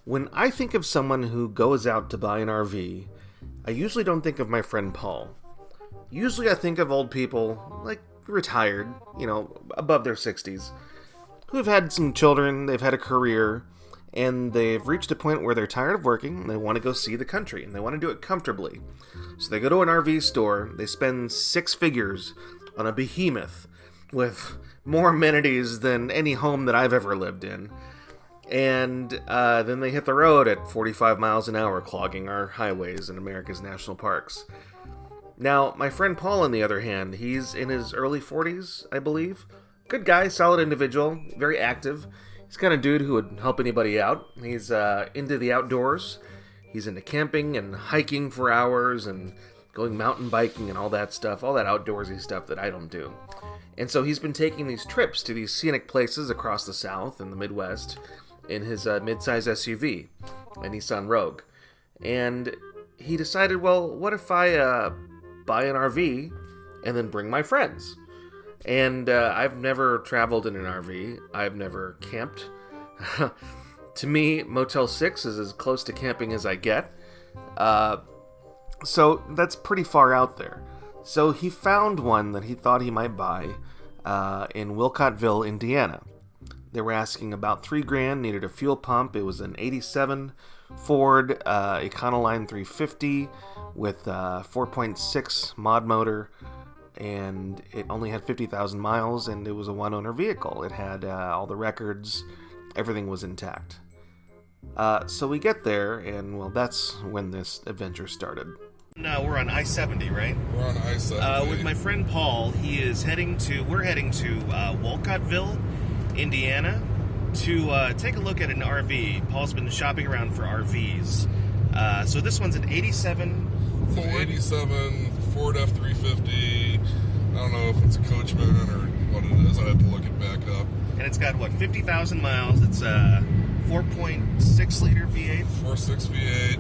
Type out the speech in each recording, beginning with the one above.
When I think of someone who goes out to buy an RV, I usually don't think of my friend Paul. Usually I think of old people, like retired, above their 60s, who have had some children, they've had a career, and they've reached a point where they're tired of working, and they want to go see the country, and they want to do it comfortably. So they go to an RV store, they spend 6 figures on a behemoth with more amenities than any home that I've ever lived in. And then they hit the road at 45 miles an hour, clogging our highways in America's national parks. Now, my friend Paul, on the other hand, he's in his early 40s, I believe. Good guy, solid individual, very active. He's the kind of dude who would help anybody out. He's into the outdoors. He's into camping and hiking for hours and going mountain biking and all that stuff, all that outdoorsy stuff that I don't do. And so he's been taking these trips to these scenic places across the South and the Midwest in his mid-size SUV, a Nissan Rogue. And he decided, well, what if I buy an RV and then bring my friends? And I've never traveled in an RV. I've never camped. To me, Motel 6 is as close to camping as I get. So that's pretty far out there. So he found one that he thought he might buy in Wilcottville, Indiana. They were asking about $3,000, needed a fuel pump. It was an 87 Ford Econoline 350 with 4.6 mod motor, and it only had 50,000 miles, and it was a one-owner vehicle. It had all the records. Everything was intact. So we get there, and, well, that's when this adventure started. No, we're on I-70, right? We're on I-70. With my friend Paul, we're heading to Wolcottville, Indiana, to take a look at an RV. Paul's been shopping around for RVs. So this one's an 87 Ford. 87 Ford F-350. I don't know if it's a Coachman or what it is. I have to look it back up. And it's got, 50,000 miles. It's a 4.6-liter V8. 4.6 V8.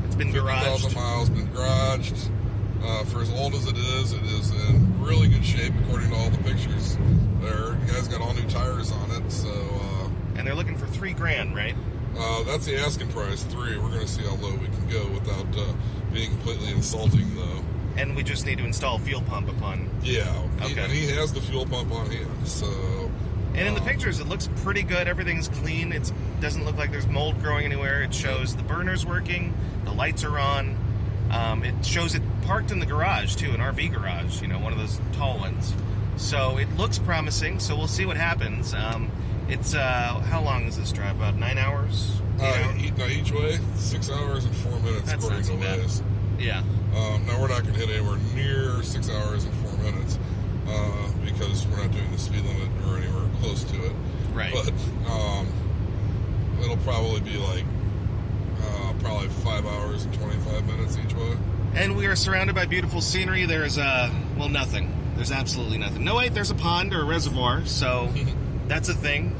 It's been garaged. 50,000 miles, been garaged. For as old as it is in really good shape according to all the pictures there. You guys got all new tires on it, so... and they're looking for $3,000, right? That's the asking price, 3. We're going to see how low we can go without being completely insulting, though. And we just need to install a fuel pump upon... Yeah, okay. And he has the fuel pump on hand, so... And in the pictures, it looks pretty good. Everything's clean. It doesn't look like there's mold growing anywhere. It shows the burner's working, the lights are on. It shows it parked in the garage, too, an RV garage, one of those tall ones. So it looks promising, so we'll see what happens. It's, how long is this drive? About 9 hours? Each way, 6 hours and 4 minutes, that's according to Waze. Yeah. Now, we're not going to hit anywhere near 6 hours and 4 minutes because we're not doing the speed limit or anywhere close to it. Right. But it'll probably be probably 5 hours and 25 minutes each way. And we are surrounded by beautiful scenery. There's, nothing. There's absolutely nothing. No, wait, there's a pond or a reservoir, so that's a thing.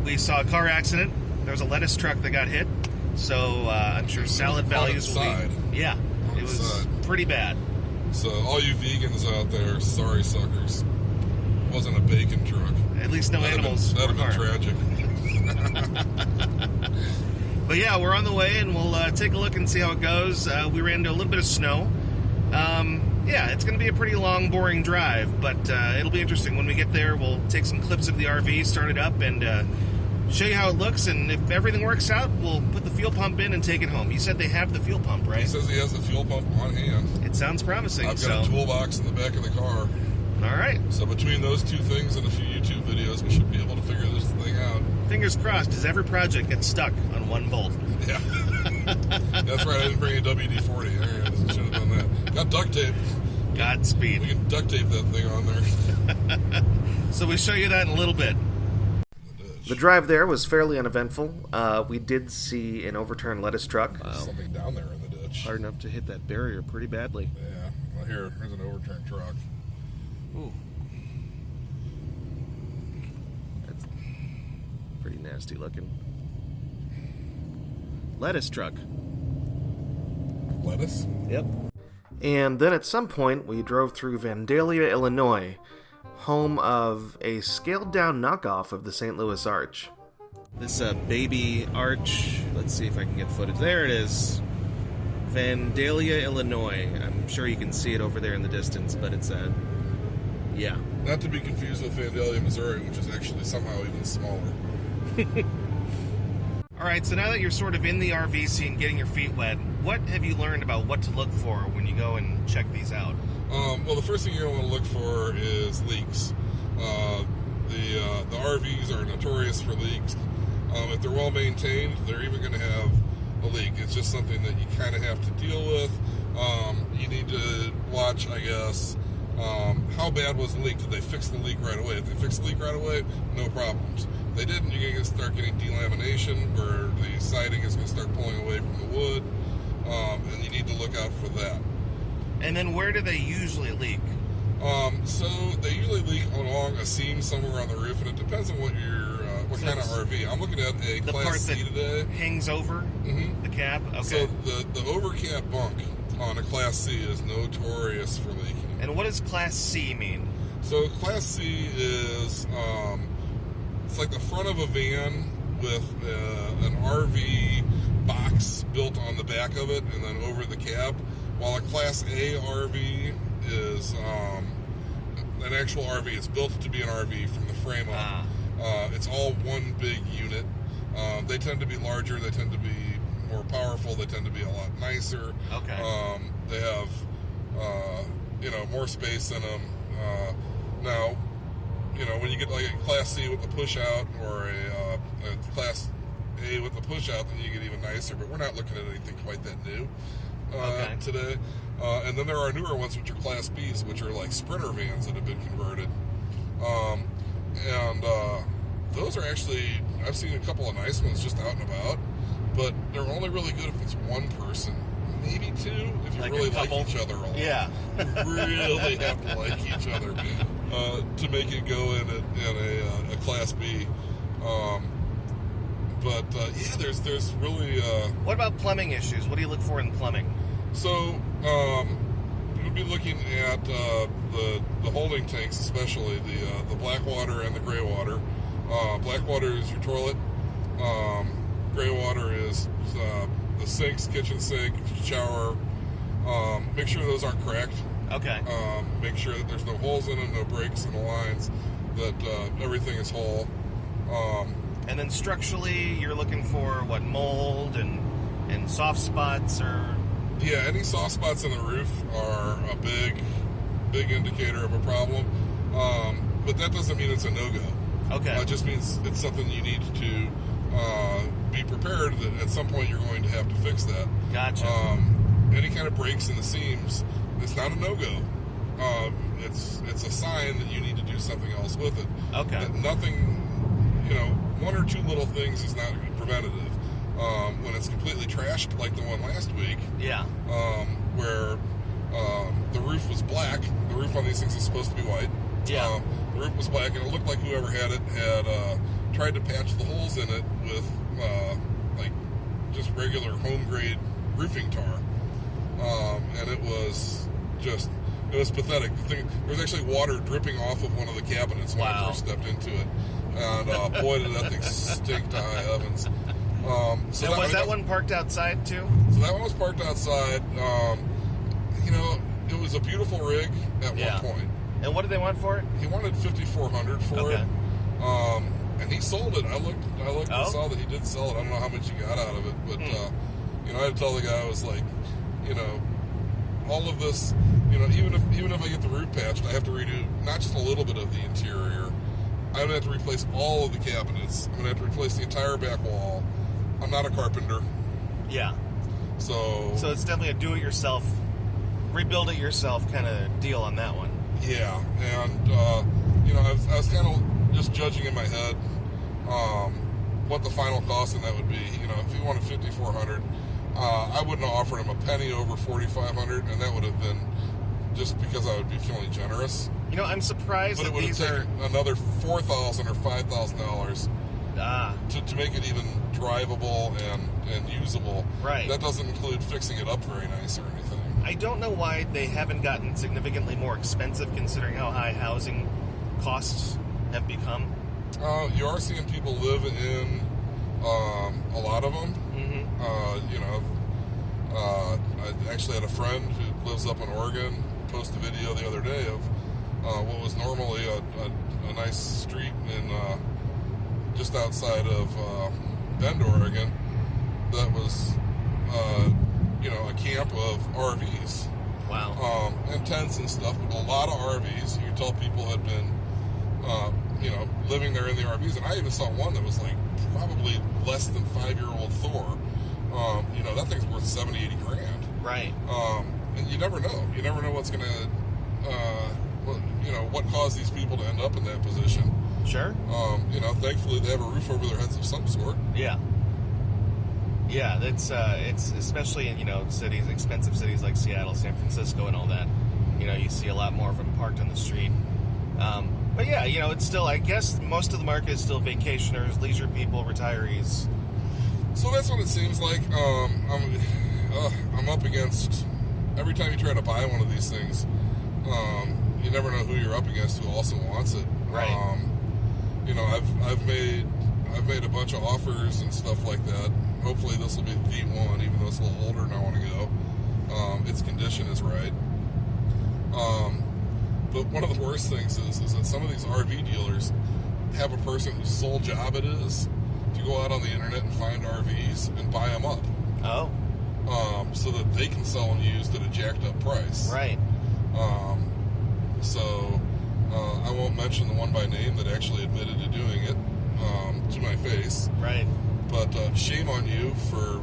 We saw a car accident. There was a lettuce truck that got hit, so I'm sure salad values will be... Yeah, it was pretty bad. So all you vegans out there, sorry suckers. It wasn't a bacon truck. At least no animals were harmed. That'd have been tragic. But yeah, we're on the way, and we'll take a look and see how it goes. We ran into a little bit of snow. Yeah, it's going to be a pretty long, boring drive, but it'll be interesting. When we get there, we'll take some clips of the RV, start it up, and show you how it looks, and if everything works out, we'll put the fuel pump in and take it home. You said they have the fuel pump, right? He says he has the fuel pump on hand. It sounds promising. I've got a toolbox in the back of the car. All right. So between those two things and a few YouTube videos, we should be able to figure this thing out. Fingers crossed, because every project gets stuck on one bolt. Yeah. That's right, I didn't bring a WD-40. I should have done that. Got duct tape. Godspeed. We can duct tape that thing on there. So we'll show you that in a little bit. The drive there was fairly uneventful. We did see an overturned lettuce truck. Something down there in the ditch. Hard enough to hit that barrier pretty badly. Yeah. Well, here's an overturned truck. Ooh. That's pretty nasty looking. Lettuce truck. Lettuce? Yep. And then at some point, we drove through Vandalia, Illinois, home of a scaled-down knockoff of the St. Louis Arch. This baby arch. Let's see if I can get footage. There it is. Vandalia, Illinois. I'm sure you can see it over there in the distance, but it's yeah. Not to be confused with Vandalia, Missouri, which is actually somehow even smaller. All right, so now that you're sort of in the RV scene, getting your feet wet, what have you learned about what to look for when you go and check these out? Well, the first thing you're going to want to look for is leaks. The RVs are notorious for leaks. If they're well maintained, they're even going to have a leak. It's just something that you kind of have to deal with. You need to watch, I guess, how bad was the leak? Did they fix the leak right away? If they fix the leak right away, no problems. If they didn't, you're going to start getting delamination, where the siding is going to start pulling away from the wood, and you need to look out for that. And then where do they usually leak? So they usually leak along a seam somewhere on the roof, and it depends on what kind of RV. I'm looking at a Class C today. Hangs over the cab? Okay. So the overcap bunk on a Class C is notorious for leaking. And what does Class C mean? So Class C is, it's like the front of a van with an RV box built on the back of it and then over the cab, while a Class A RV is an actual RV. It's built to be an RV from the frame up. It's all one big unit. They tend to be larger. They tend to be more powerful. They tend to be a lot nicer. Okay. They have, more space in them. Now, when you get like a Class C with the push out or a Class A with the push out, then you get even nicer. But we're not looking at anything quite that new today. And then there are newer ones, which are Class Bs, which are like Sprinter vans that have been converted. Those are actually, I've seen a couple of nice ones just out and about, but they're only really good if it's one person, maybe two, if you really like each other a lot. Yeah. You really have to like each other to make it go in a Class B. There's really... what about plumbing issues? What do you look for in plumbing? So, we'll be looking at the holding tanks, especially the black water and the gray water. Black water is your toilet. Gray water is the sinks, kitchen sink, shower. Make sure those aren't cracked. Okay. Make sure that there's no holes in them, no breaks in the lines, that everything is whole. And then structurally, you're looking for what, mold and soft spots or... Yeah, any soft spots in the roof are a big indicator of a problem. But that doesn't mean it's a no-go. Okay. It just means it's something you need to be prepared that at some point you're going to have to fix that. Gotcha. Any kind of breaks in the seams, it's not a no-go. It's a sign that you need to do something else with it. Okay. That nothing, one or two little things is not preventative. When it's completely trashed, like the one last week, yeah, where the roof was black. The roof on these things is supposed to be white. Yeah. The roof was black, and it looked like whoever had it had tried to patch the holes in it with just regular home grade roofing tar, and it was pathetic. There was actually water dripping off of one of the cabinets when I first stepped into it, and boy, did that thing stink to high heavens. So was that one parked outside too? So that one was parked outside. It was a beautiful rig at one point. And what did they want for it? He wanted $5,400 for it. And he sold it. I looked and saw that he did sell it. I don't know how much he got out of it, but I had to tell the guy, I was like, all of this, even if I get the roof patched, I have to redo not just a little bit of the interior. I'm gonna have to replace all of the cabinets. I'm gonna have to replace the entire back wall. I'm not a carpenter. Yeah. So it's definitely a do-it-yourself, rebuild-it-yourself kind of deal on that one. Yeah, and I was kind of just judging in my head what the final cost in that would be. If he wanted $5,400, I wouldn't have offered him a penny over $4,500, and that would have been just because I would be feeling generous. I'm surprised but that it would have taken another $4,000 or $5,000 to make it even drivable and usable. Right. That doesn't include fixing it up very nice or anything. I don't know why they haven't gotten significantly more expensive considering how high housing costs have become. You are seeing people live in lot of them. I actually had a friend who lives up in Oregon post a video the other day of what was normally a nice street in just outside of Bend, Oregon, that was a camp of RVs. Wow. And tents and stuff, but a lot of RVs. You could tell people had been living there in the RVs, and I even saw one that was like probably less than 5-year-old Thor. That thing's worth 70, 80 grand. Right. And you never know. You never know what's going to, what caused these people to end up in that position. Sure. Thankfully they have a roof over their heads of some sort. Yeah. Yeah, it's especially in, cities, expensive cities like Seattle, San Francisco, and all that. You see a lot more of them parked on the street. But yeah, it's still, I guess, most of the market is still vacationers, leisure people, retirees. So that's what it seems like. I'm up against, every time you try to buy one of these things, you never know who you're up against who also wants it. Right. I've made a bunch of offers and stuff like that. Hopefully this will be the one, even though it's a little older and I want to go. Its condition is right. But one of the worst things is that some of these RV dealers have a person whose sole job it is to go out on the internet and find RVs and buy them up. Oh. So that they can sell them used at a jacked up price. Right. I won't mention the one by name that actually admitted to doing it to my face. Right. But shame on you for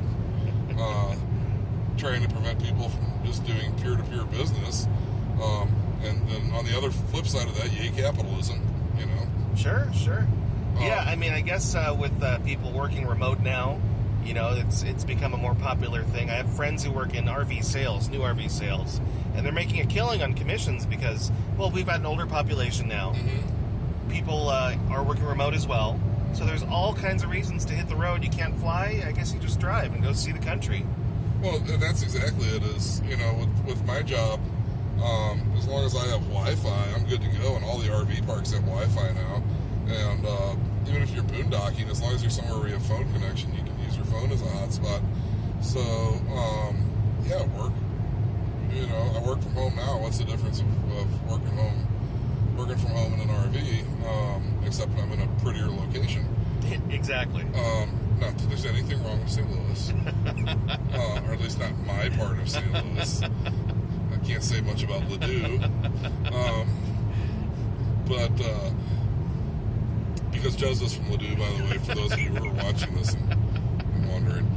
trying to prevent people from just doing peer-to-peer business. And then on the other flip side of that, yay capitalism, Sure. Yeah, I mean, I guess with people working remote now, it's become a more popular thing. I have friends who work in RV sales, new RV sales, and they're making a killing on commissions because, well, we've got an older population now. Mm-hmm. People are working remote as well. So there's all kinds of reasons to hit the road. You can't fly, I guess you just drive and go see the country. Well, that's exactly it. With my job, as long as I have Wi-Fi, I'm good to go, and all the RV parks have Wi-Fi now. And even if you're boondocking, as long as you're somewhere where you have phone connection, you can use your phone as a hotspot. So, work. I work from home now. What's the difference of working from home in an RV? Except I'm in a prettier location. Exactly. Not that there's anything wrong with St. Louis, or at least not my part of St. Louis. I can't say much about Ladue, but because Joseph's from Ladue, by the way, for those of you who are watching this and wondering.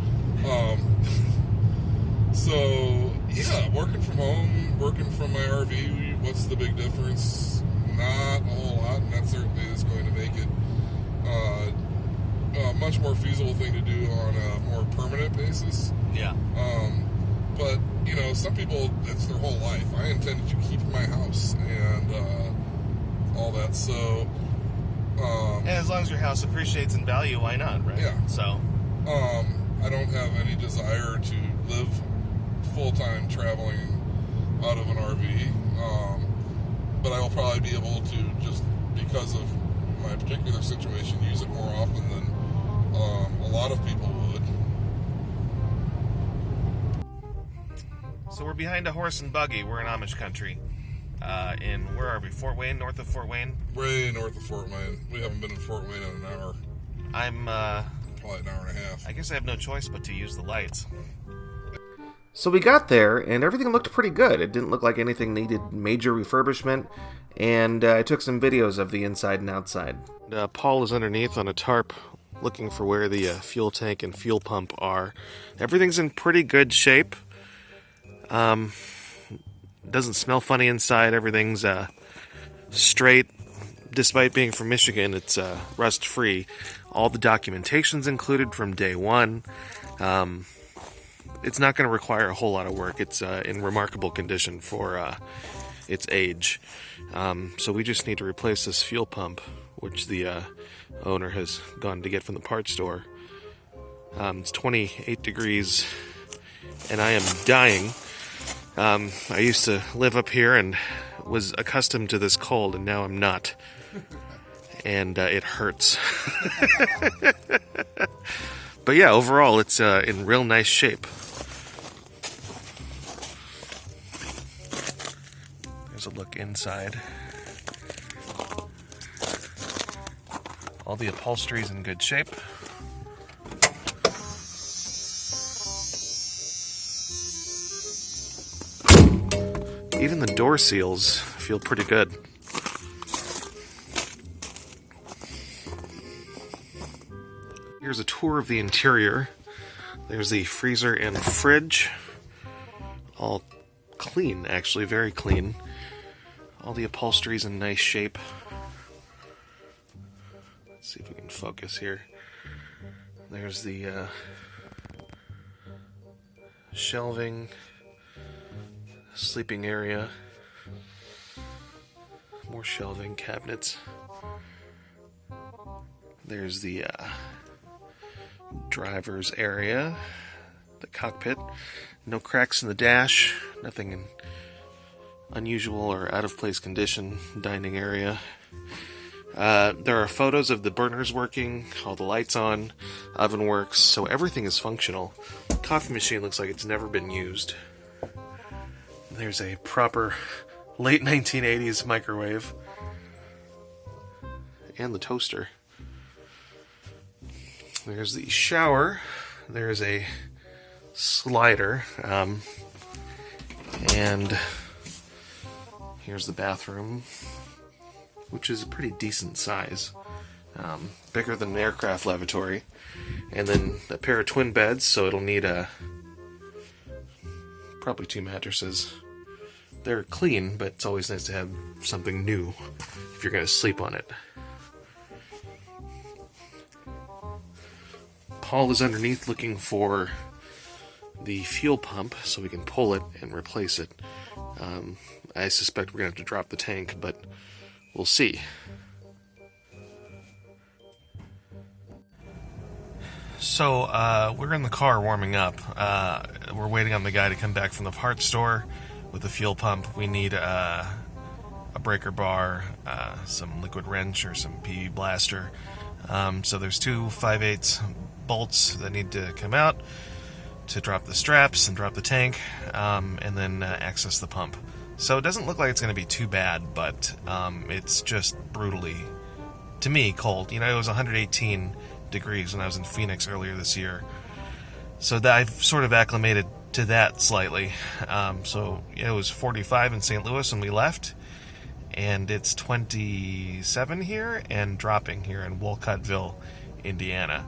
Working from home, working from my RV, what's the big difference? Not a whole lot, and that certainly is going to make it a much more feasible thing to do on a more permanent basis. Yeah. But, some people, it's their whole life. I intended to keep my house and all that, so... and as long as your house appreciates in value, why not, right? Yeah. So... I don't have any desire to live full-time traveling out of an RV, but I will probably be able to, just because of my particular situation, use it more often than a lot of people would. So we're behind a horse and buggy. We're in Amish country. Where are we? Fort Wayne, north of Fort Wayne? Way north of Fort Wayne. We haven't been in Fort Wayne in an hour. Probably an hour and a half. I guess I have no choice but to use the lights. So we got there, and everything looked pretty good. It didn't look like anything needed major refurbishment, and I took some videos of the inside and outside. Paul is underneath on a tarp, looking for where the fuel tank and fuel pump are. Everything's in pretty good shape. Doesn't smell funny inside. Everything's straight. Despite being from Michigan, it's rust-free. All the documentation's included from day one. It's not going to require a whole lot of work. It's in remarkable condition for its age. So we just need to replace this fuel pump, which the owner has gone to get from the parts store. It's 28 degrees, and I am dying. I used to live up here and was accustomed to this cold, and now I'm not. And it hurts. But yeah, overall, it's in real nice shape. There's a look inside. All the upholstery's in good shape. Even the door seals feel pretty good. Here's a tour of the interior. There's the freezer and fridge. All clean, actually, very clean. All the upholstery's in nice shape. Let's see if we can focus here. There's the shelving, sleeping area, more shelving, cabinets. There's the driver's area, the cockpit. No cracks in the dash, nothing in unusual or out of place condition. Dining area. There are photos of the burners working, all the lights on, oven works, so everything is functional. Coffee machine looks like it's never been used. There's a proper late 1980s microwave. And the toaster. There's the shower. There's a slider. And here's the bathroom, which is a pretty decent size. Bigger than an aircraft lavatory. And then a pair of twin beds, so it'll need probably 2 mattresses. They're clean, but it's always nice to have something new if you're going to sleep on it. Paul is underneath looking for the fuel pump so we can pull it and replace it. I suspect we're going to have to drop the tank, but we'll see. So, we're in the car warming up. We're waiting on the guy to come back from the parts store with the fuel pump. We need a breaker bar, some liquid wrench or some PV blaster. So there's 2 5/8 bolts that need to come out to drop the straps and drop the tank, and then access the pump. So it doesn't look like it's going to be too bad, but it's just brutally, to me, cold. You know, it was 118 degrees when I was in Phoenix earlier this year. So that I've sort of acclimated to that slightly. So it was 45 in St. Louis when we left, and it's 27 here and dropping here in Wolcottville, Indiana.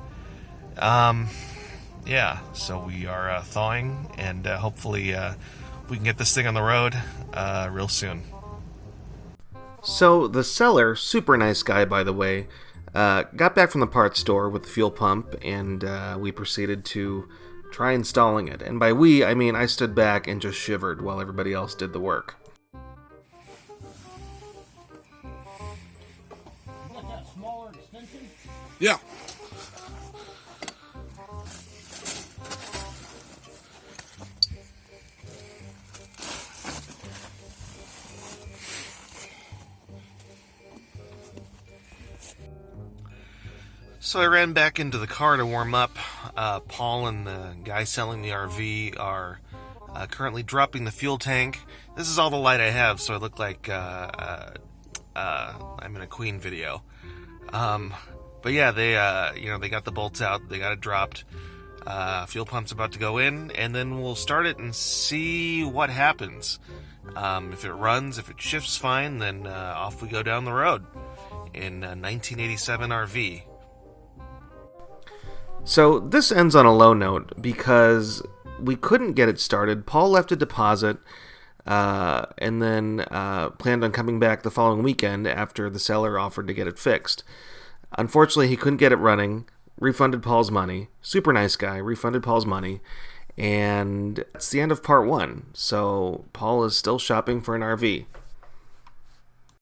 Yeah, so we are thawing, and hopefully we can get this thing on the road real soon. So the seller, super nice guy by the way, got back from the parts store with the fuel pump, and we proceeded to try installing it. And by we, I mean I stood back and just shivered while everybody else did the work. Want that smaller extension? Yeah. So I ran back into the car to warm up. Paul and the guy selling the RV are currently dropping the fuel tank. This is all the light I have, so I look like I'm in a Queen video. But yeah, they got the bolts out, they got it dropped. Fuel pump's about to go in, and then we'll start it and see what happens. If it runs, if it shifts fine, then off we go down the road in a 1987 RV. So this ends on a low note because we couldn't get it started. Paul left a deposit and then planned on coming back the following weekend after the seller offered to get it fixed. Unfortunately, he couldn't get it running, refunded Paul's money. Super nice guy, refunded Paul's money. And that's the end of part 1. So Paul is still shopping for an RV.